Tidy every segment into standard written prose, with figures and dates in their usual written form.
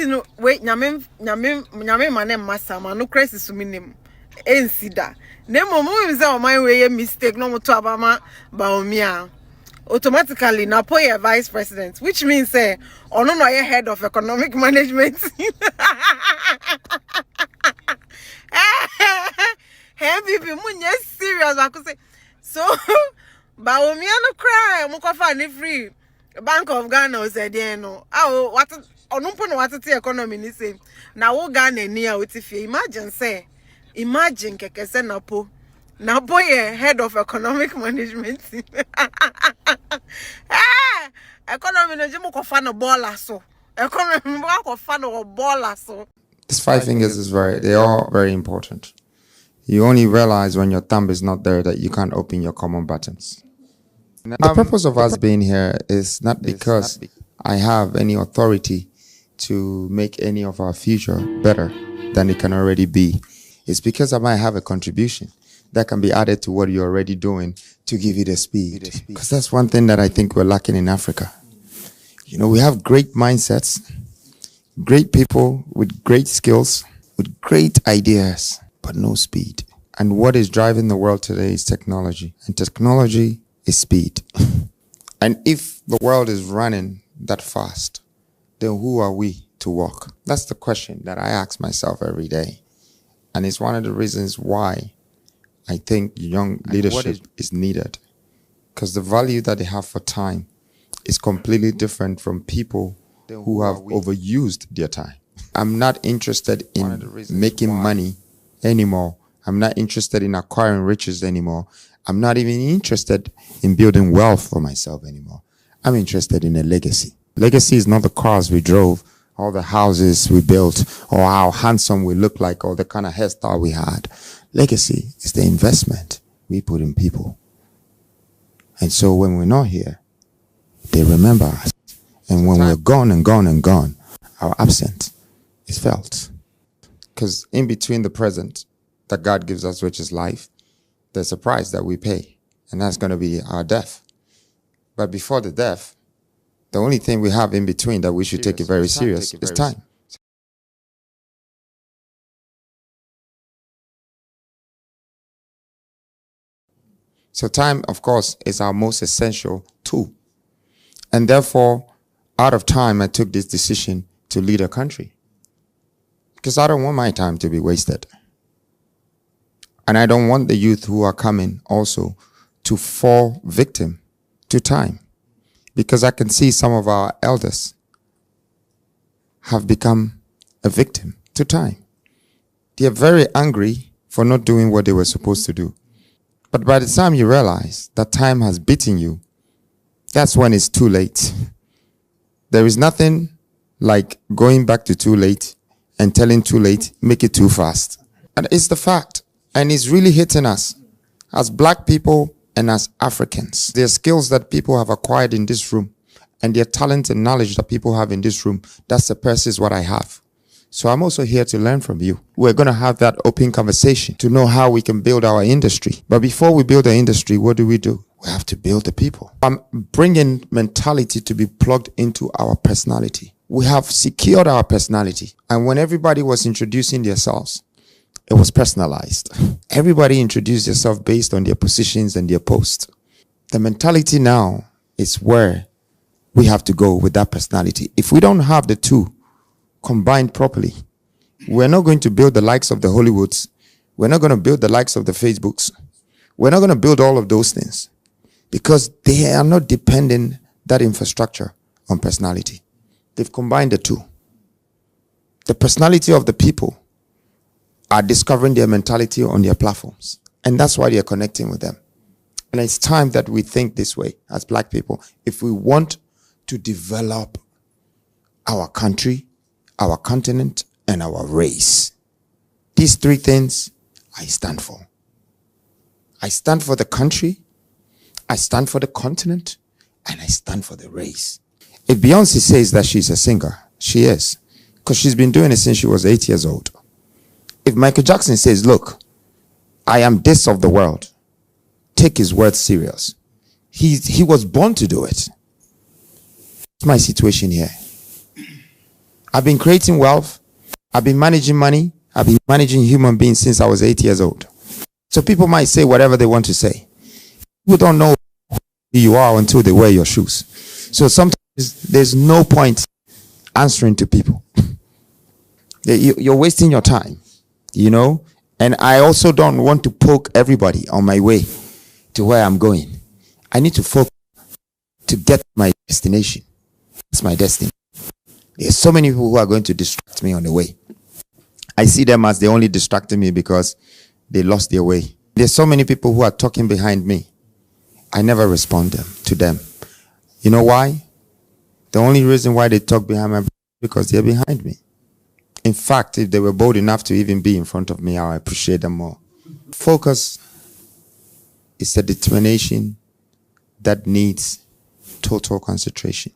no wait nyame manem masama no crisis minim ensida nemo mo is that my way mistake no mo to abama baomia automatically na poye vice president, which means say ono no ye head of economic management. Hey people munye serious I could say so baomia no cry mo ko fa ni free Bank of Ghana said no what ono po no what the economy ni say na wo Ghana ni a wotifie imagine keke se napo ye head of economic management. Economy no jimo ko fa no baller so economy mo ko fa no baller so. These 5 fingers they're all very important. You only realize when your thumb is not there that you can't open your common buttons. The purpose of us being here is not because I have any authority to make any of our future better than it can already be. It's because I might have a contribution that can be added to what you're already doing to give you the speed. Because that's one thing that I think we're lacking in Africa. You know, we have great mindsets, great people with great skills, with great ideas, but no speed. And what is driving the world today is technology. And technology is speed. And if the world is running that fast, then who are we to walk? That's the question that I ask myself every day. And it's one of the reasons why I think young leadership is needed. Because the value that they have for time is completely different from people who have overused their time. I'm not interested in making money anymore. I'm not interested in acquiring riches anymore. I'm not even interested in building wealth for myself anymore. I'm interested in a legacy. Legacy is not the cars we drove, or the houses we built, or how handsome we look like, or the kind of hairstyle we had. Legacy is the investment we put in people. And so when we're not here, they remember us. And when we're gone and gone and gone, our absence is felt. Because in between the present that God gives us, which is life, there's a price that we pay, and that's going to be our death. But before the death, the only thing we have in between that we should take it very serious is time. So time, of course, is our most essential tool. And therefore, out of time, I took this decision to lead a country. Because I don't want my time to be wasted. And I don't want the youth who are coming also to fall victim to time. Because I can see some of our elders have become a victim to time. They are very angry for not doing what they were supposed to do. But by the time you realize that time has beaten you, that's when it's too late. There is nothing like going back to too late and telling too late, make it too fast. And it's the fact. And it's really hitting us as black people and as Africans. There are skills that people have acquired in this room, and their talent and knowledge that people have in this room that surpasses what I have. So I'm also here to learn from you. We're going to have that open conversation to know how we can build our industry. But before we build the industry, what do? We have to build the people. I'm bringing mentality to be plugged into our personality. We have secured our personality. And when everybody was introducing themselves, it was personalized. Everybody introduced themselves based on their positions and their posts. The mentality now is where we have to go with that personality. If we don't have the two combined properly, we're not going to build the likes of the Hollywoods. We're not going to build the likes of the Facebooks. We're not going to build all of those things because they are not depending that infrastructure on personality. They've combined the two. The personality of the people are discovering their mentality on their platforms. And that's why they're connecting with them. And it's time that we think this way as black people. If we want to develop our country, our continent, and our race. These three things I stand for. I stand for the country, I stand for the continent, and I stand for the race. If Beyonce says that she's a singer, she is. Because she's been doing it since she was 8 years old. If Michael Jackson says, look, I am this of the world, take his words serious. He was born to do it. It's my situation here. I've been creating wealth. I've been managing money. I've been managing human beings since I was 8 years old. So people might say whatever they want to say. People don't know who you are until they wear your shoes. So sometimes there's no point answering to people. You're wasting your time, you know. And I also don't want to poke everybody on my way to where I'm going. I need to focus to get my destination. It's my destiny. There's so many people who are going to distract me on the way. I see them as they only distracted me because they lost their way. There's so many people who are talking behind me. I never respond to them. You know why? The only reason why they talk behind me is because they're behind me. In fact, if they were bold enough to even be in front of me, I would appreciate them more. Focus is a determination that needs total concentration.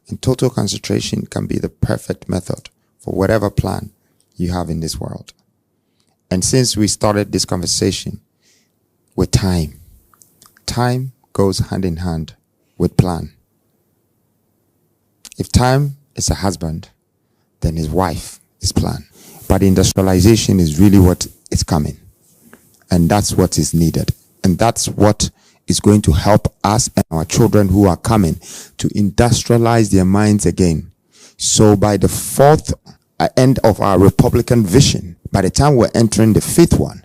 And total concentration can be the perfect method for whatever plan you have in this world. And since we started this conversation with time goes hand in hand with plan. If time is a husband, then his wife is plan. But industrialization is really what is coming. And that's what is needed. And that's what is going to help us and our children who are coming to industrialize their minds again. So by the fourth end of our Republican vision, by the time we're entering the fifth one,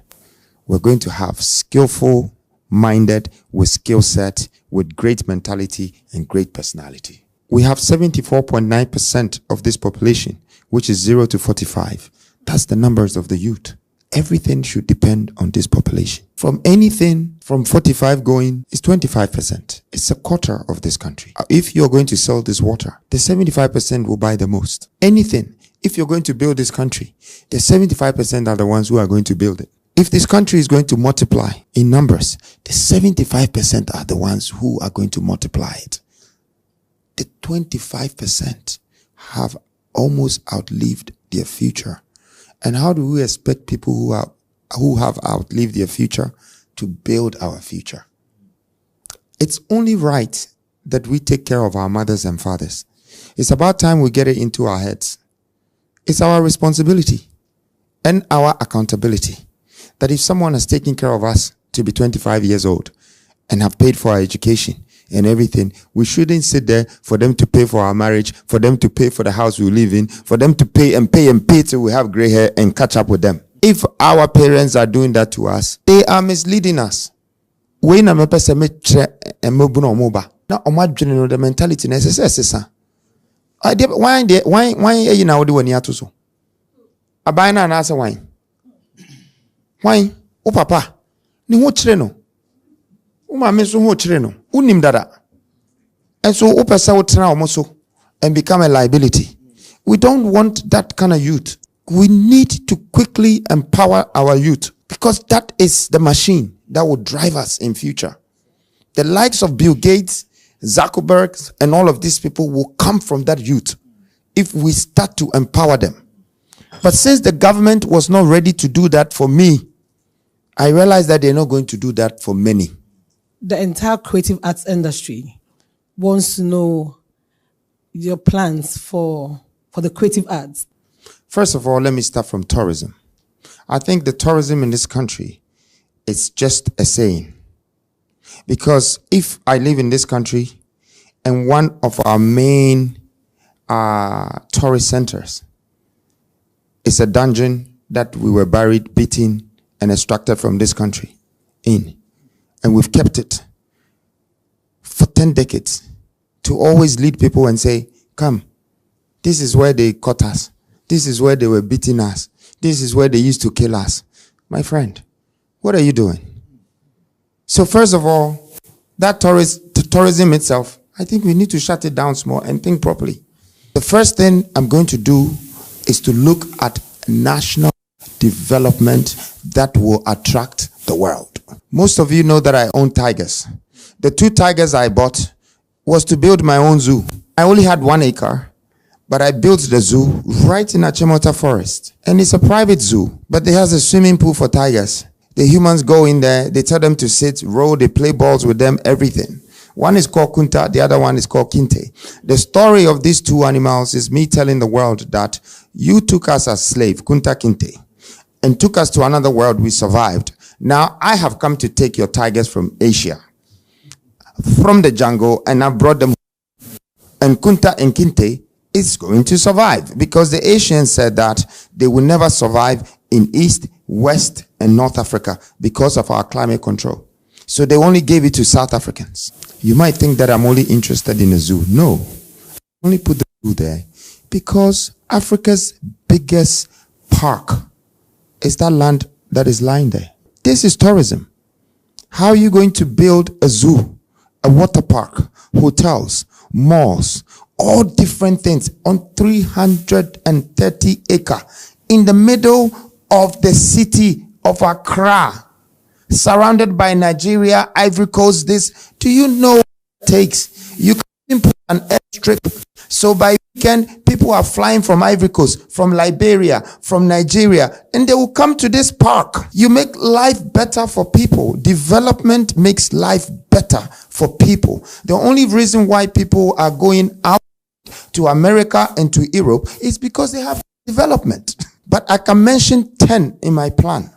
we're going to have skillful minded with skill set, with great mentality and great personality. We have 74.9% of this population, which is 0 to 45. That's the numbers of the youth. Everything should depend on this population. From anything from 45 going is 25%. It's a quarter of this country. If you're going to sell this water, the 75% will buy the most. Anything. If you're going to build this country, the 75% are the ones who are going to build it. If this country is going to multiply in numbers, the 75% are the ones who are going to multiply it. The 25% have almost outlived their future. And how do we expect people who have outlived their future to build our future? It's only right that we take care of our mothers and fathers. It's about time we get it into our heads. It's our responsibility and our accountability that if someone has taken care of us to be 25 years old and have paid for our education and everything, we shouldn't sit there for them to pay for our marriage, for them to pay for the house we live in, for them to pay till we have gray hair and catch up with them. If our parents are doing that to us, they are misleading us. We na mepe se me tre emobu na omoba. Na omadwene no the mentality na sesa. Why you na wodi wani ato so? Abai na asa why? Why? O papa, ni ho kire no. O ma me so ho kire no. Unim dada. And so o pesa wo tena omo so and become a liability. We don't want that kind of youth. We need to quickly empower our youth because that is the machine that will drive us in future. The likes of Bill Gates, Zuckerberg, and all of these people will come from that youth if we start to empower them. But since the government was not ready to do that for me, I realized that they're not going to do that for many. The entire creative arts industry wants to know your plans for the creative arts. First of all, let me start from tourism. I think the tourism in this country is just a saying. Because if I live in this country and one of our main tourist centers is a dungeon that we were buried, beaten, and extracted from this country in, and we've kept it for 10 decades to always lead people and say, come, this is where they caught us. This is where they were beating us. This is where they used to kill us. My friend, what are you doing? So first of all, that tourism itself, I think we need to shut it down small and think properly. The first thing I'm going to do is to look at national development that will attract the world. Most of you know that I own tigers. The 2 tigers I bought was to build my own zoo. I only had 1 acre, but I built the zoo right in Achimota Forest. And it's a private zoo, but it has a swimming pool for tigers. The humans go in there, they tell them to sit, roll, they play balls with them, everything. One is called Kunta, the other one is called Kinte. The story of these two animals is me telling the world that you took us as slave, Kunta Kinte, and took us to another world. We survived. Now I have come to take your tigers from Asia, from the jungle, and I brought them. And Kunta and Kinte is going to survive because the Asians said that they will never survive in East, West, and North Africa because of our climate control. So they only gave it to South Africans. You might think that I'm only interested in a zoo. No, I only put the zoo there because Africa's biggest park is that land that is lying there. This is tourism. How are you going to build a zoo, a water park, hotels, malls, all different things on 330 acres in the middle of the city of Accra, surrounded by Nigeria, Ivory Coast? This, do you know what it takes? You can put an airstrip. So by weekend, people are flying from Ivory Coast, from Liberia, from Nigeria, and they will come to this park. You make life better for people. Development makes life better for people. The only reason why people are going out to America and to Europe is because they have development. But I can mention 10 in my plan.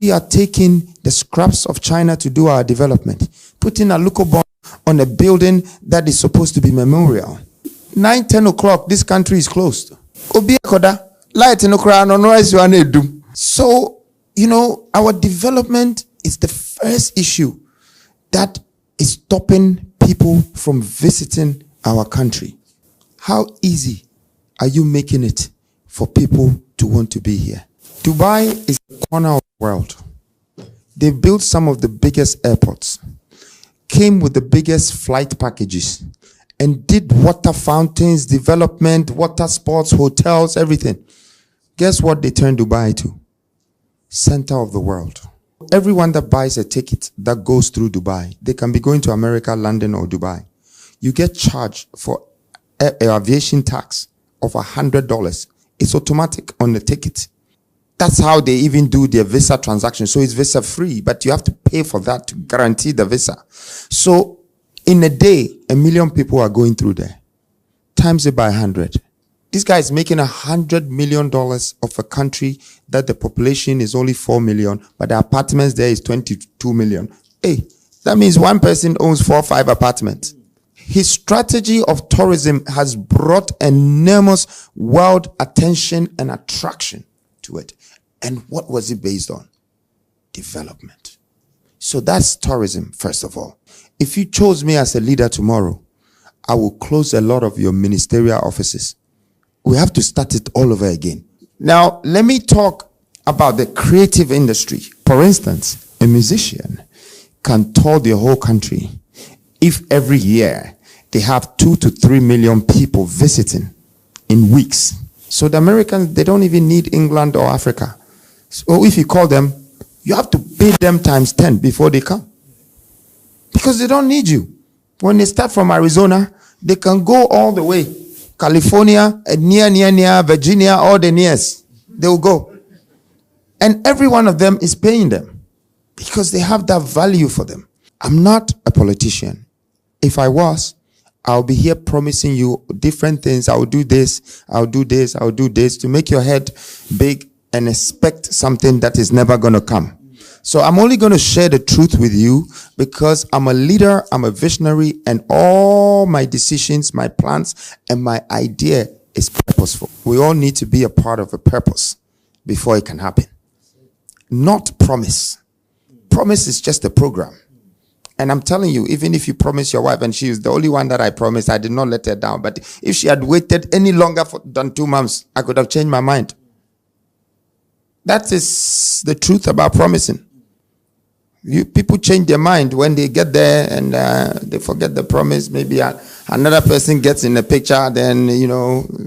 We are taking the scraps of China to do our development, putting a local bomb on a building that is supposed to be memorial. 9, 10 o'clock, this country is closed. So, you know, our development is the first issue that is stopping people from visiting our country. How easy are you making it for people to want to be here? Dubai is the corner of the world. They built some of the biggest airports, came with the biggest flight packages, and did water fountains, development, water sports, hotels, everything. Guess what they turned Dubai to? Center of the world. Everyone that buys a ticket that goes through Dubai, they can be going to America, London, or Dubai. You get charged for aviation tax of $100. It's automatic on the ticket. That's how they even do their visa transaction. So it's visa free, but you have to pay for that to guarantee the visa. So in a day, 1 million people are going through there. Times it by 100. This guy is making $100 million of a country that the population is only 4 million, but the apartments there is 22 million. Hey, that means one person owns 4 or 5 apartments. His strategy of tourism has brought enormous world attention and attraction to it. And what was it based on? Development. So that's tourism, first of all. If you chose me as a leader tomorrow, I will close a lot of your ministerial offices. We have to start it all over again. Now, let me talk about the creative industry. For instance, a musician can tour the whole country if every year they have 2 to 3 million people visiting in weeks. So the Americans, they don't even need England or Africa. So if you call them, you have to pay them times 10 before they come. Because they don't need you. When they start from Arizona, they can go all the way. California, and near, Virginia, all the nears. They will go. And every one of them is paying them. Because they have that value for them. I'm not a politician. If I was, I'll be here promising you different things. I'll do this, I'll do this, I'll do this to make your head big and expect something that is never going to come. So I'm only going to share the truth with you because I'm a leader, I'm a visionary, and all my decisions, my plans, and my idea is purposeful. We all need to be a part of a purpose before it can happen. Not promise. Promise is just a program. And I'm telling you, even if you promise your wife, and she is the only one that I promised, I did not let her down. But if she had waited any longer than 2 months, I could have changed my mind. That is the truth about promising. People change their mind when they get there and they forget the promise. Maybe another person gets in the picture, then,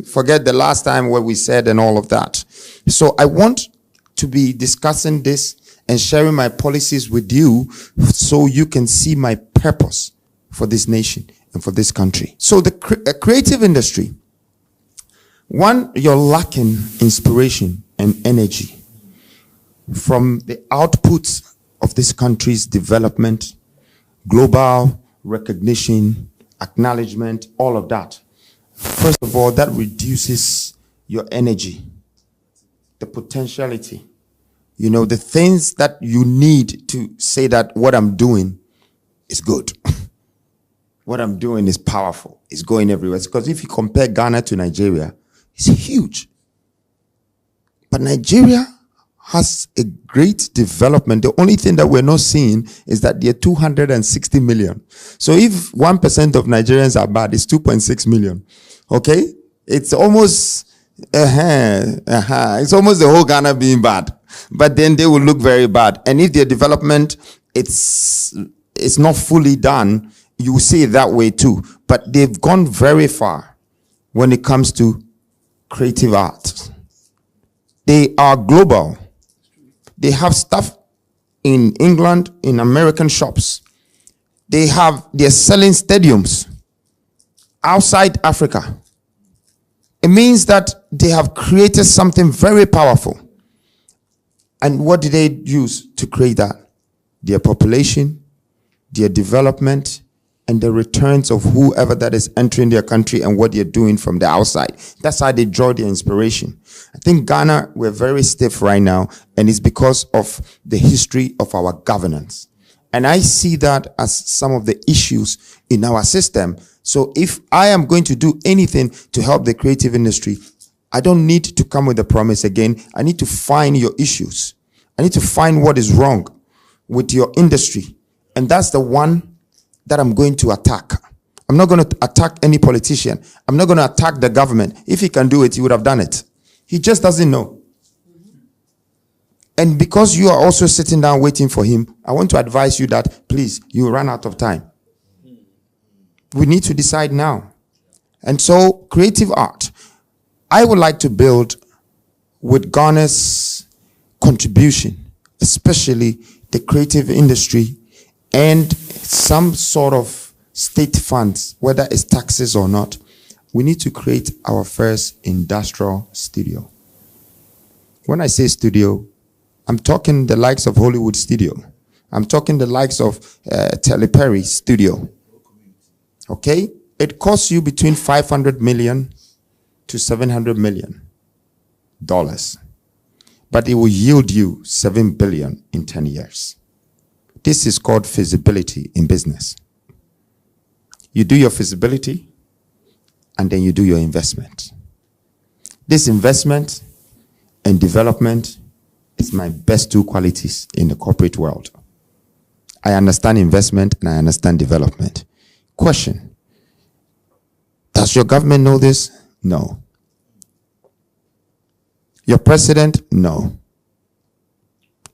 forget the last time what we said and all of that. So I want to be discussing this and sharing my policies with you so you can see my purpose for this nation and for this country. So the creative industry, one, you're lacking inspiration and energy from the outputs of this country's development, global recognition, acknowledgement, all of that. First of all, that reduces your energy, the potentiality. You know, the things that you need to say that what I'm doing is good. What I'm doing is powerful. It's going everywhere. Because if you compare Ghana to Nigeria, it's huge. But Nigeria has a great development. The only thing that we're not seeing is that they're 260 million. So if 1% of Nigerians are bad, it's 2.6 million. Okay? It's almost, it's almost the whole Ghana being bad. But then they will look very bad. And if their development, it's not fully done, you will see it that way too. But they've gone very far when it comes to creative art. They are global. They have stuff in England, in American shops. They're selling stadiums outside Africa. It means that they have created something very powerful. And what did they use to create that? Their population, their development, and the returns of whoever that is entering their country and what they're doing from the outside. That's how they draw their inspiration. I think Ghana, we're very stiff right now, and it's because of the history of our governance. And I see that as some of the issues in our system. So if I am going to do anything to help the creative industry, I don't need to come with a promise again. I need to find your issues. I need to find what is wrong with your industry. And that's the one that I'm going to attack. I'm not going to attack any politician. I'm not going to attack the government. If he can do it, he would have done it. He just doesn't know. And because you are also sitting down waiting for him, I want to advise you that, please, you run out of time. We need to decide now. And so, creative art. I would like to build with Ghana's contribution, especially the creative industry, and some sort of state funds, whether it's taxes or not. We need to create our first industrial studio. When I say studio, I'm talking the likes of Hollywood studio. I'm talking the likes of Teleperry studio. Okay? It costs you between 500 million to 700 million dollars. But it will yield you 7 billion in 10 years. This is called feasibility in business. You do your feasibility, and then you do your investment. This investment and development is my best two qualities in the corporate world. I understand investment and I understand development. Question: does your government know this? No. Your president? No.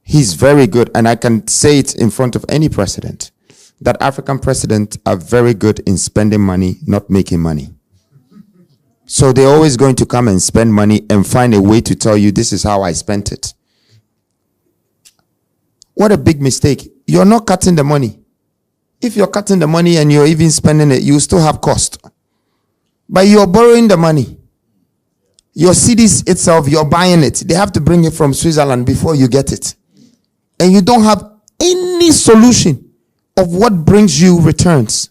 He's very good, and I can say it in front of any president, that African presidents are very good in spending money, not making money. So they're always going to come and spend money and find a way to tell you, this is how I spent it. What a big mistake. You're not cutting the money. If you're cutting the money and you're even spending it, you still have cost. But you're borrowing the money. Your cities itself, you're buying it. They have to bring it from Switzerland before you get it. And you don't have any solution of what brings you returns.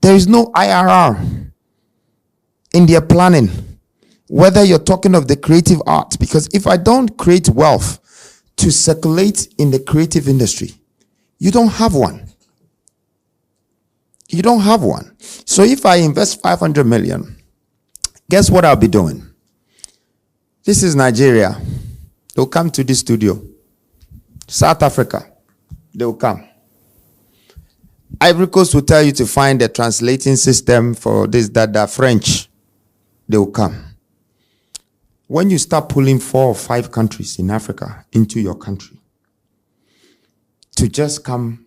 There is no IRR in their planning, whether you're talking of the creative arts. Because if I don't create wealth to circulate in the creative industry, you don't have one. You don't have one. So if I invest 500 million, guess what I'll be doing? This is Nigeria. They'll come to this studio. South Africa, they'll come. Ivory Coast will tell you to find a translating system for this, that, French. They will come. When you start pulling 4 or 5 countries in Africa into your country to just come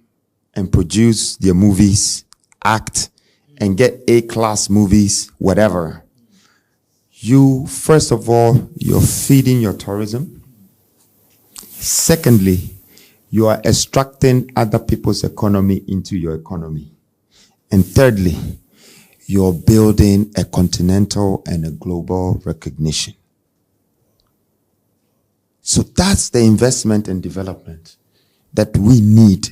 and produce their movies, act, and get A-class movies, whatever, you, first of all, you're feeding your tourism. Secondly, you are extracting other people's economy into your economy. And thirdly, you're building a continental and a global recognition. So that's the investment and development that we need.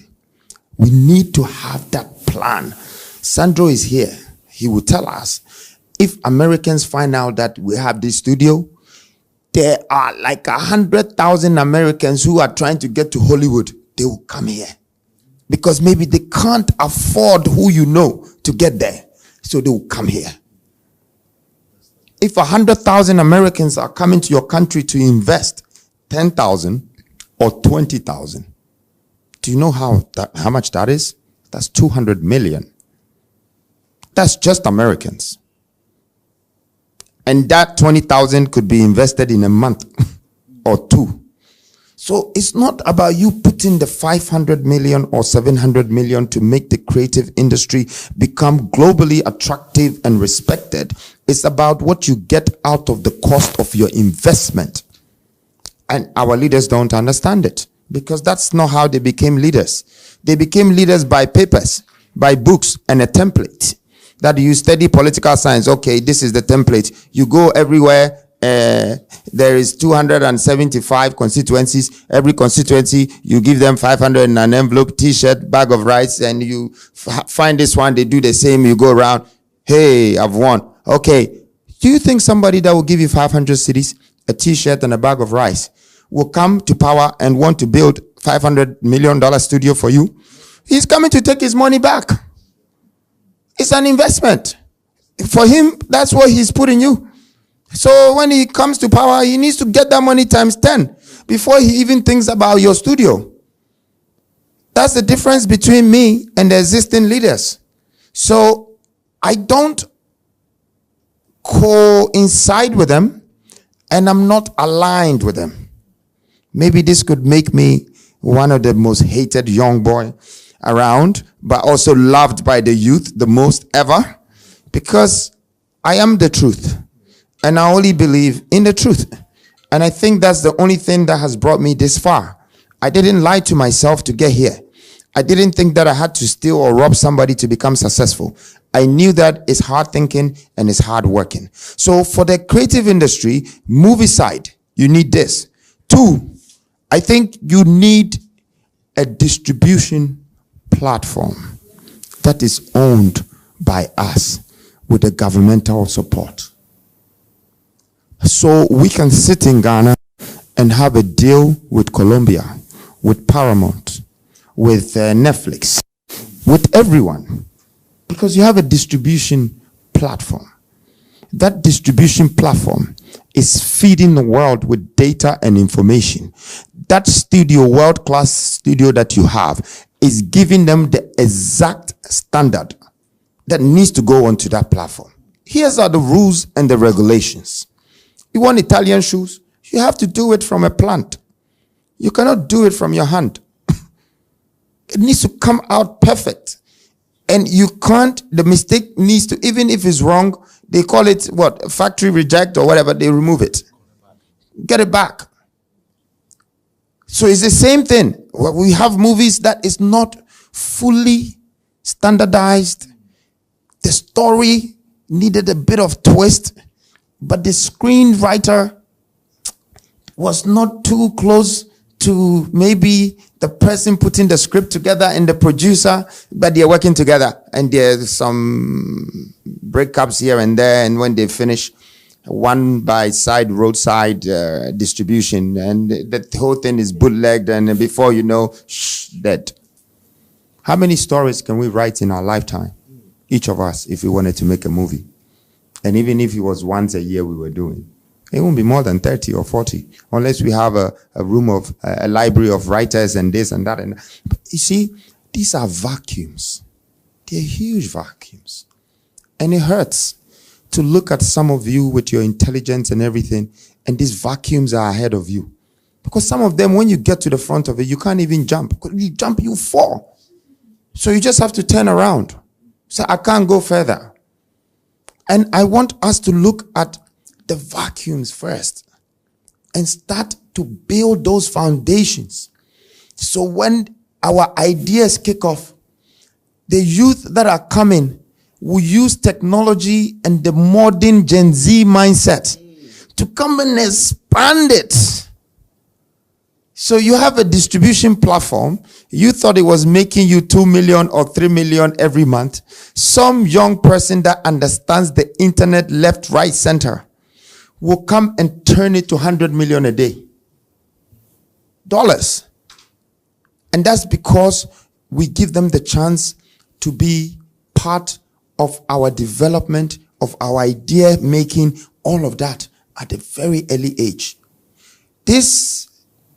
We need to have that plan. Sandro is here. He will tell us. If Americans find out that we have this studio, there are like 100,000 Americans who are trying to get to Hollywood. They will come here because maybe they can't afford who you know to get there. So they will come here. If 100,000 Americans are coming to your country to invest 10,000 or 20,000, do you know how much that is? That's 200 million. That's just Americans. And that 20,000 could be invested in a month or two. So it's not about you putting the 500 million or 700 million to make the creative industry become globally attractive and respected. It's about what you get out of the cost of your investment. And our leaders don't understand it because that's not how they became leaders. They became leaders by papers, by books and a template. That you study political science. Okay, this is the template. You go everywhere. There is 275 constituencies. Every constituency, you give them 500 in an envelope, t-shirt, bag of rice, and you find this one. They do the same. You go around. Hey, I've won. Okay. Do you think somebody that will give you 500 cities, a t-shirt, and a bag of rice will come to power and want to build $500 million studio for you? He's coming to take his money back. It's an investment. For him, that's what he's putting you. So when he comes to power, he needs to get that money times 10 before he even thinks about your studio. That's the difference between me and the existing leaders. So I don't coincide with them and I'm not aligned with them. Maybe this could make me one of the most hated young boy around, but also loved by the youth the most ever, because I am the truth and I only believe in the truth. And I think that's the only thing that has brought me this far. I didn't lie to myself to get here. I didn't think that I had to steal or rob somebody to become successful. I knew that it's hard thinking and it's hard working. So for the creative industry, movie side, you need this. 2, I think you need a distribution platform that is owned by us with the governmental support. So we can sit in Ghana and have a deal with Colombia, with Paramount, with Netflix, with everyone, because you have a distribution platform. That distribution platform is feeding the world with data and information. That studio, world-class studio that you have, is giving them the exact standard that needs to go onto that platform. Here's are the rules and the regulations. You want Italian shoes? You have to do it from a plant. You cannot do it from your hand. It needs to come out perfect. And you can't, the mistake needs to, even if it's wrong, they call it what? Factory reject or whatever, they remove it. Get it back. So it's the same thing. We have movies that is not fully standardized. The story needed a bit of twist, but the screenwriter was not too close to maybe the person putting the script together and the producer, but they're working together and there's some breakups here and there, and when they finish, one by side roadside distribution, and the whole thing is bootlegged, and before you know, dead. How many stories can we write in our lifetime, each of us, if we wanted to make a movie? And even if it was once a year we were doing, it won't be more than 30 or 40, unless we have a room of a library of writers and this and that. And but you see, these are vacuums. They're huge vacuums. And it hurts to look at some of you with your intelligence and everything, and these vacuums are ahead of you. Because some of them, when you get to the front of it, you can't even jump. Because you jump, you fall. So you just have to turn around. So I can't go further. And I want us to look at the vacuums first and start to build those foundations. So when our ideas kick off, the youth that are coming will use technology and the modern Gen Z mindset to come and expand it. So you have a distribution platform. You thought it was making you 2 million or 3 million every month. Some young person that understands the internet left, right, center will come and turn it to 100 million a day. Dollars. And that's because we give them the chance to be part of our development, of our idea making, all of that at a very early age.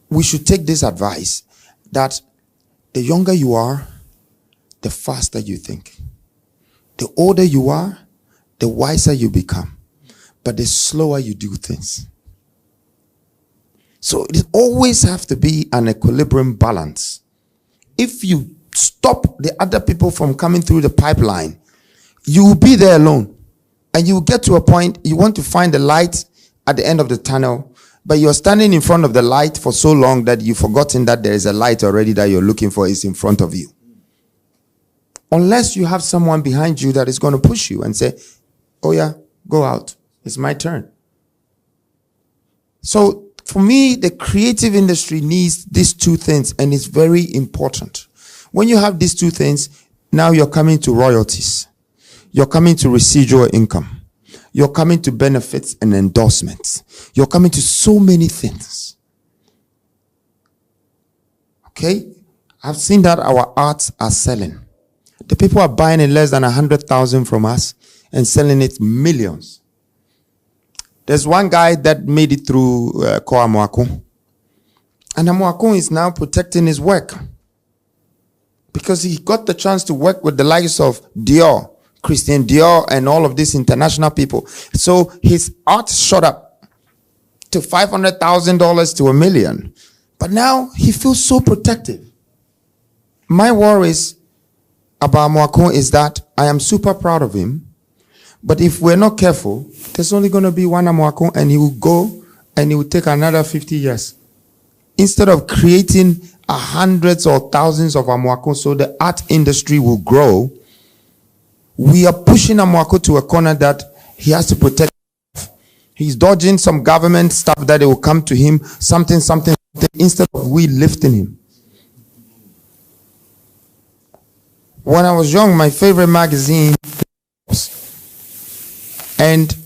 We should take this advice that the younger you are, the faster you think. The older you are, the wiser you become. But the slower you do things. So it always have to be an equilibrium balance. If you stop the other people from coming through the pipeline, you will be there alone. And you will get to a point, you want to find the light at the end of the tunnel, but you're standing in front of the light for so long that you've forgotten that there is a light already that you're looking for is in front of you. Unless you have someone behind you that is going to push you and say, oh yeah, go out. It's my turn. So for me, the creative industry needs these two things, and it's very important. When you have these two things, now you're coming to royalties. You're coming to residual income. You're coming to benefits and endorsements. You're coming to so many things. Okay? I've seen that our arts are selling. The people are buying it less than 100,000 from us and selling it millions. There's one guy that made it through Kwame. And Amoako is now protecting his work. Because he got the chance to work with the likes of Dior, Christian Dior, and all of these international people. So his art shot up to $500,000 to $1 million. But now he feels so protective. My worries about Amoako is that I am super proud of him. But if we're not careful, there's only going to be one Amoako, and he will go and he will take another 50 years. Instead of creating hundreds or thousands of Amoako so the art industry will grow, we are pushing Amoako to a corner that he has to protect. He's dodging some government stuff that it will come to him, something, instead of we lifting him. When I was young, my favorite magazine, and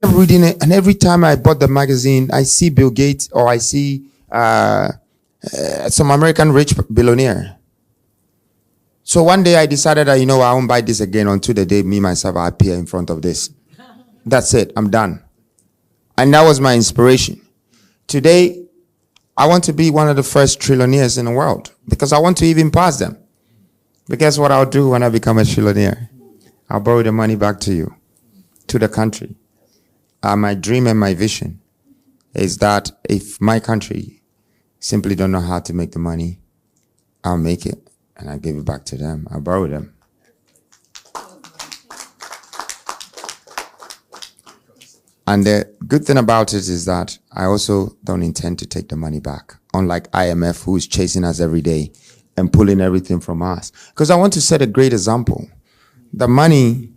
I'm reading it, and every time I bought the magazine, I see Bill Gates or I see some American rich billionaire. So one day I decided that, I won't buy this again until the day me, myself, I appear in front of this. That's it. I'm done. And that was my inspiration. Today, I want to be one of the first trillionaires in the world because I want to even pass them. But guess what I'll do when I become a trillionaire? I'll borrow the money back to you, to the country. My dream and my vision is that if my country simply don't know how to make the money, I'll make it. And I give it back to them. I borrow them. And the good thing about it is that I also don't intend to take the money back. Unlike IMF, who is chasing us every day and pulling everything from us. Because I want to set a great example. The money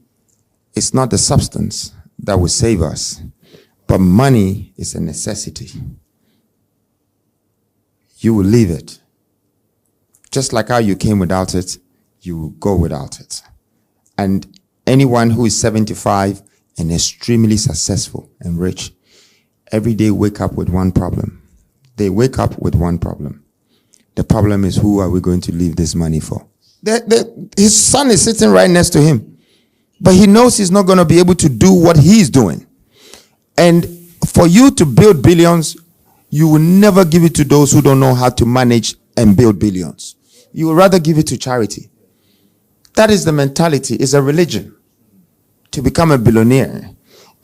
is not the substance that will save us. But money is a necessity. You will leave it. Just like how you came without it, you will go without it. And anyone who is 75 and extremely successful and rich, every day wake up with one problem. They wake up with one problem. The problem is, who are we going to leave this money for? His son is sitting right next to him. But he knows he's not going to be able to do what he's doing. And for you to build billions, you will never give it to those who don't know how to manage and build billions. You would rather give it to charity. That is the mentality. It's a religion to become a billionaire.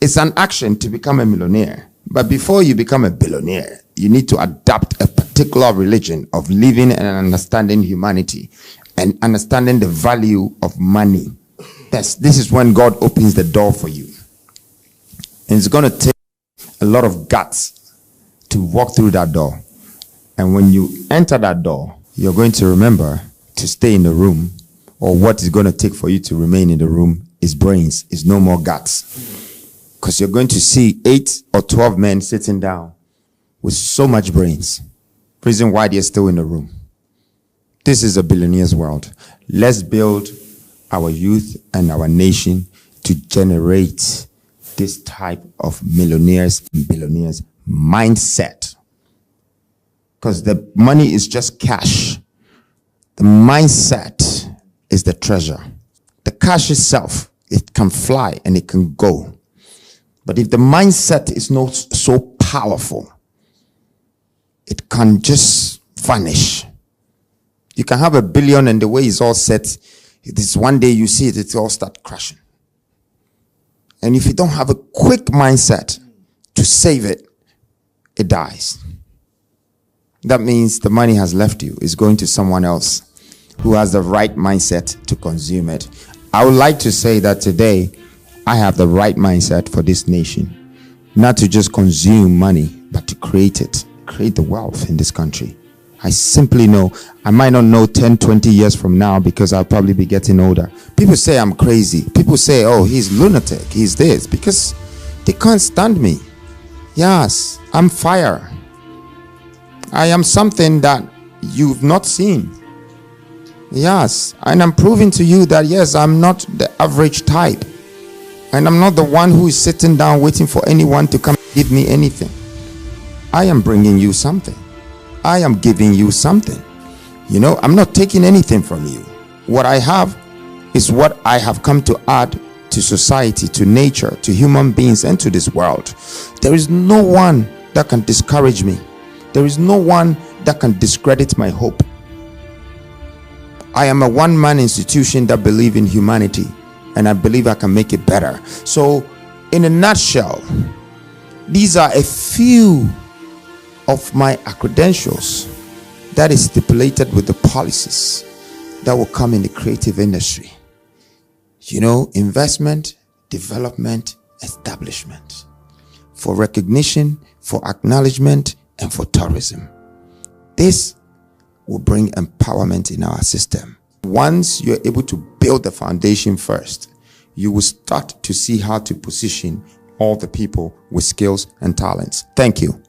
It's an action to become a millionaire. But before you become a billionaire, you need to adopt a particular religion of living and understanding humanity and understanding the value of money. This is when God opens the door for you. And it's going to take a lot of guts to walk through that door. And when you enter that door, you're going to remember to stay in the room, or what is going to take for you to remain in the room is brains, is no more guts. Because you're going to see 8 or 12 men sitting down with so much brains. Reason why they're still in the room. This is a billionaire's world. Let's build our youth and our nation to generate this type of millionaires and billionaires mindset. Because the money is just cash. The mindset is the treasure. The cash itself, it can fly and it can go. But if the mindset is not so powerful, it can just vanish. You can have $1 billion and the way it's all set, this one day you see it, it all start crashing. And if you don't have a quick mindset to save it, it dies. That means the money has left you. It's going to someone else who has the right mindset to consume it. I would like to say that today, I have the right mindset for this nation. Not to just consume money, but to create it. Create the wealth in this country. I simply know, I might not know 10, 20 years from now because I'll probably be getting older. People say I'm crazy. People say, oh, he's lunatic. He's this. Because they can't stand me. Yes, I'm fire. I am something that you've not seen. Yes, and I'm proving to you that yes, I'm not the average type. And I'm not the one who is sitting down waiting for anyone to come give me anything. I am bringing you something. I am giving you something. You know, I'm not taking anything from you. What I have is what I have come to add to society, to nature, to human beings, and to this world. There is no one that can discourage me. There is no one that can discredit my hope. I am a one-man institution that believes in humanity, and I believe I can make it better. So, in a nutshell, these are a few of my credentials that is stipulated with the policies that will come in the creative industry. You know, investment, development, establishment, for recognition, for acknowledgement, and for tourism. This will bring empowerment in our system. Once you're able to build the foundation first, you will start to see how to position all the people with skills and talents. Thank you.